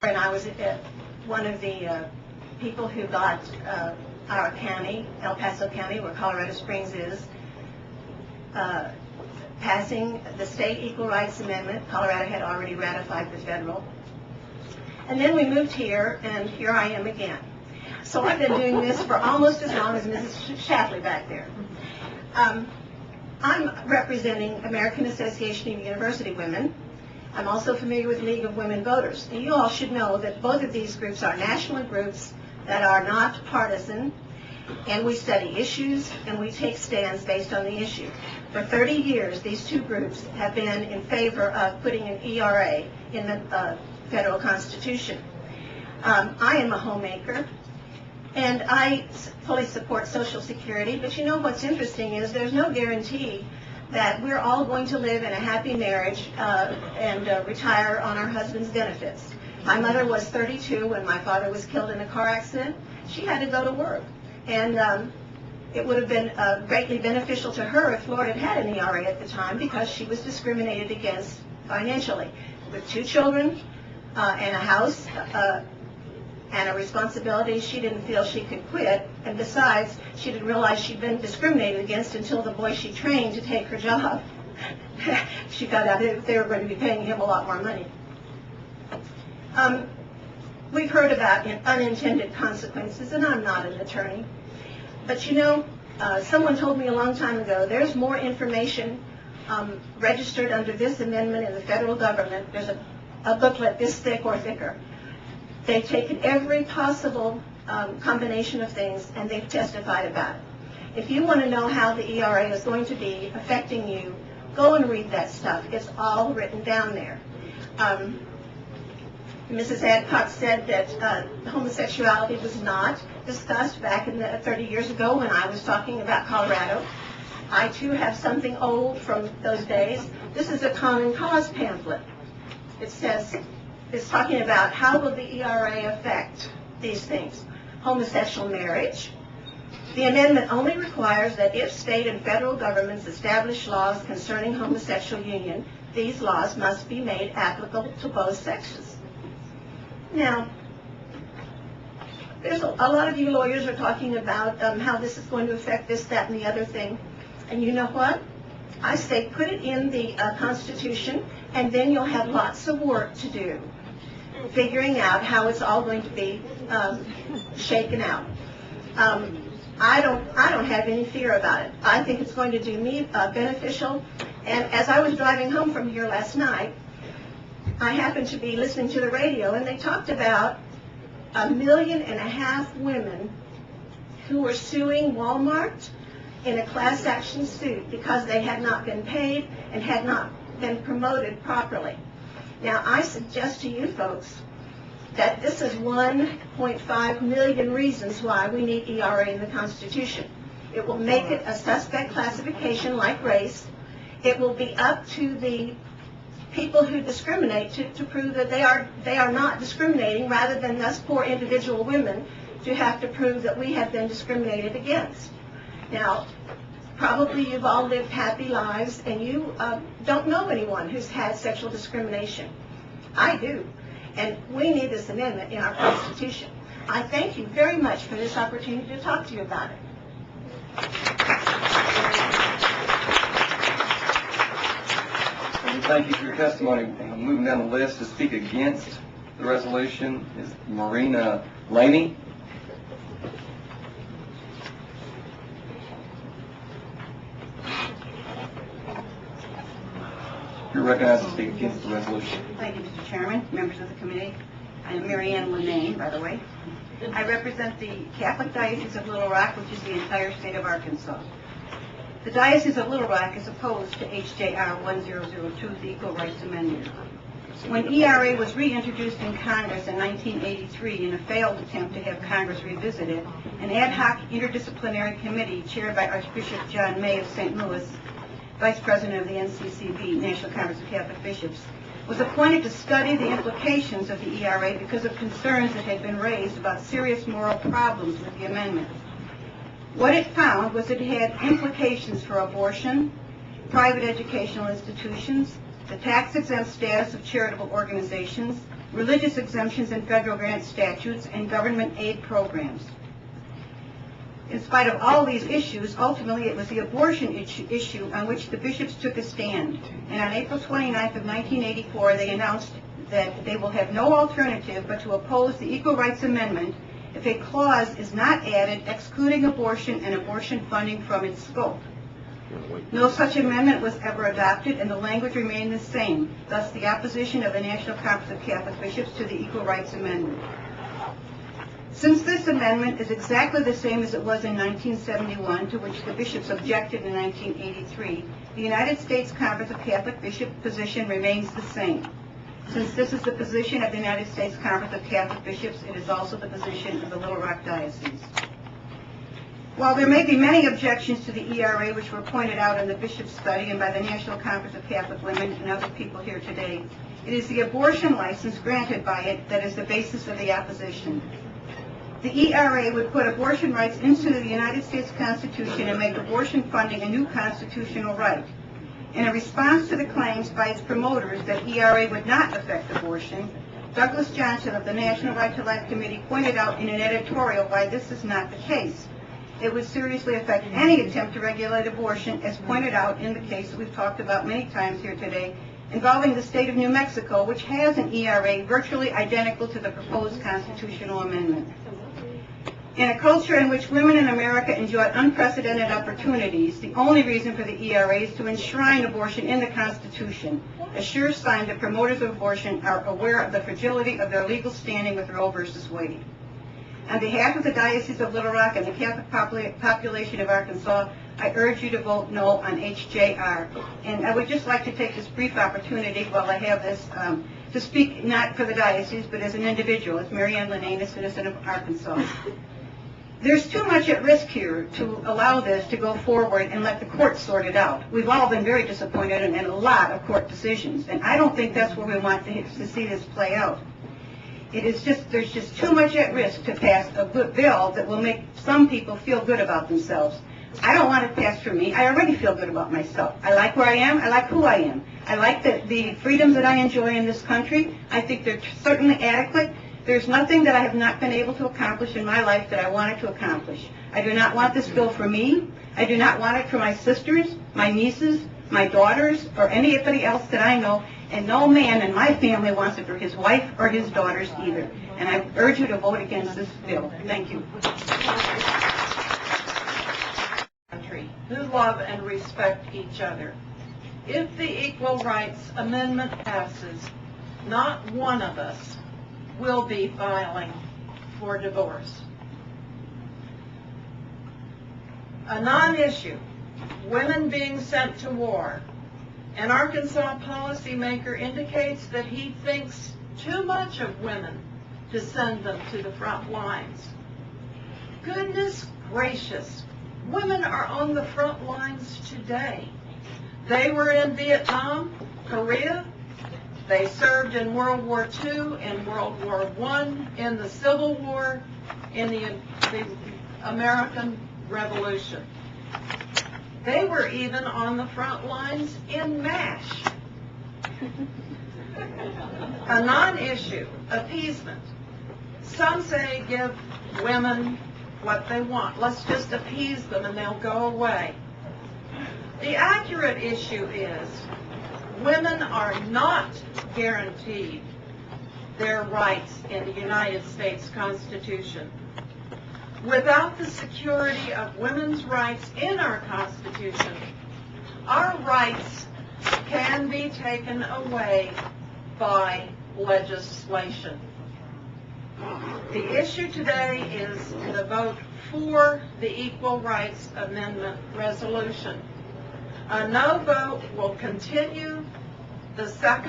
And I was one of the people who got our county, El Paso County, where Colorado Springs is, passing the state Equal Rights Amendment. Colorado had already ratified the federal. And then we moved here, and here I am again. So I've been doing this for almost as long as Mrs. Shapley back there. I'm representing American Association of University Women. I'm also familiar with League of Women Voters. And you all should know that both of these groups are national groups that are not partisan, and we study issues and we take stands based on the issue. For 30 years, these two groups have been in favor of putting an ERA in the federal Constitution. I am a homemaker, and I fully support Social Security, but you know what's interesting is there's no guarantee that we're all going to live in a happy marriage and retire on our husband's benefits. My mother was 32 when my father was killed in a car accident. She had to go to work, and it would have been greatly beneficial to her if Florida had an ERA at the time, because she was discriminated against financially. With 2 children and a house and a responsibility, she didn't feel she could quit, and besides, she didn't realize she'd been discriminated against until the boy she trained to take her job. She found out that they were going to be paying him a lot more money. We've heard about unintended consequences, and I'm not an attorney, but you know, someone told me a long time ago, there's more information registered under this amendment in the federal government. There's a booklet this thick or thicker. They've taken every possible combination of things, and they've testified about it. If you want to know how the ERA is going to be affecting you, go and read that stuff. It's all written down there. Mrs. Adcock said that homosexuality was not discussed back in 30 years ago when I was talking about Colorado. I, too, have something old from those days. This is a Common Cause pamphlet. It says, it's talking about how will the ERA affect these things. Homosexual marriage. The amendment only requires that if state and federal governments establish laws concerning homosexual union, these laws must be made applicable to both sexes. Now, there's a lot of you lawyers are talking about how this is going to affect this, that, and the other thing. And you know what? I say put it in the Constitution, and then you'll have lots of work to do figuring out how it's all going to be shaken out. I don't have any fear about it. I think it's going to do me beneficial. And as I was driving home from here last night, I happened to be listening to the radio, and they talked about 1.5 million women who were suing Walmart in a class action suit because they had not been paid and had not been promoted properly. Now, I suggest to you folks that this is 1.5 million reasons why we need ERA in the Constitution. It will make it a suspect classification like race. It will be up to the people who discriminate to prove that they are not discriminating, rather than us poor individual women to have to prove that we have been discriminated against. Now, probably you've all lived happy lives, and you don't know anyone who's had sexual discrimination. I do. And we need this amendment in our Constitution. I thank you very much for this opportunity to talk to you about it. Thank you for your testimony. Moving down the list to speak against the resolution is Marina Laney. You're recognized to speak against the resolution. Thank you, Mr. Chairman, members of the committee. I am Mary Ann Lanane, by the way. I represent the Catholic Diocese of Little Rock, which is the entire state of Arkansas. The Diocese of Little Rock is opposed to HJR 1002, the Equal Rights Amendment. When ERA was reintroduced in Congress in 1983 in a failed attempt to have Congress revisit it, an ad hoc interdisciplinary committee chaired by Archbishop John May of St. Louis, Vice President of the NCCB, National Congress of Catholic Bishops, was appointed to study the implications of the ERA because of concerns that had been raised about serious moral problems with the amendment. What it found was it had implications for abortion, private educational institutions, the tax-exempt status of charitable organizations, religious exemptions in federal grant statutes, and government aid programs. In spite of all these issues, ultimately it was the abortion issue on which the bishops took a stand. And on April 29th of 1984, they announced that they will have no alternative but to oppose the Equal Rights Amendment if a clause is not added excluding abortion and abortion funding from its scope. No such amendment was ever adopted, and the language remained the same, thus the opposition of the National Conference of Catholic Bishops to the Equal Rights Amendment. Since this amendment is exactly the same as it was in 1971, to which the bishops objected in 1983, the United States Conference of Catholic Bishops' position remains the same. Since this is the position of the United States Conference of Catholic Bishops, it is also the position of the Little Rock Diocese. While there may be many objections to the ERA which were pointed out in the Bishop's study and by the National Conference of Catholic Women and other people here today, it is the abortion license granted by it that is the basis of the opposition. The ERA would put abortion rights into the United States Constitution and make abortion funding a new constitutional right. In a response to the claims by its promoters that ERA would not affect abortion, Douglas Johnson of the National Right to Life Committee pointed out in an editorial why this is not the case. It would seriously affect any attempt to regulate abortion, as pointed out in the case that we've talked about many times here today, involving the state of New Mexico, which has an ERA virtually identical to the proposed constitutional amendment. In a culture in which women in America enjoy unprecedented opportunities, the only reason for the ERA is to enshrine abortion in the Constitution, a sure sign that promoters of abortion are aware of the fragility of their legal standing with Roe v. Wade. On behalf of the Diocese of Little Rock and the Catholic population of Arkansas, I urge you to vote no on HJR. And I would just like to take this brief opportunity while I have this to speak not for the diocese, but as an individual, as Mary Ann Linane, a citizen of Arkansas. There's too much at risk here to allow this to go forward and let the courts sort it out. We've all been very disappointed in a lot of court decisions, and I don't think that's where we want to see this play out. There's just too much at risk to pass a good bill that will make some people feel good about themselves. I don't want it passed for me. I already feel good about myself. I like where I am. I like who I am. I like the freedoms that I enjoy in this country. I think they're certainly adequate. There's nothing that I have not been able to accomplish in my life that I wanted to accomplish. I do not want this bill for me. I do not want it for my sisters, my nieces, my daughters, or anybody else that I know. And no man in my family wants it for his wife or his daughters either. And I urge you to vote against this bill. Thank you. Who love and respect each other. If the Equal Rights Amendment passes, not one of us will be filing for divorce. A non-issue, women being sent to war. An Arkansas policymaker indicates that he thinks too much of women to send them to the front lines. Goodness gracious, women are on the front lines today. They were in Vietnam, Korea. They served in World War II, in World War I, in the Civil War, in the American Revolution. They were even on the front lines in MASH. A non-issue, appeasement. Some say give women what they want. Let's just appease them and they'll go away. The accurate issue is women are not guaranteed their rights in the United States Constitution. Without the security of women's rights in our Constitution, our rights can be taken away by legislation. The issue today is the vote for the Equal Rights Amendment resolution. A no vote will continue the second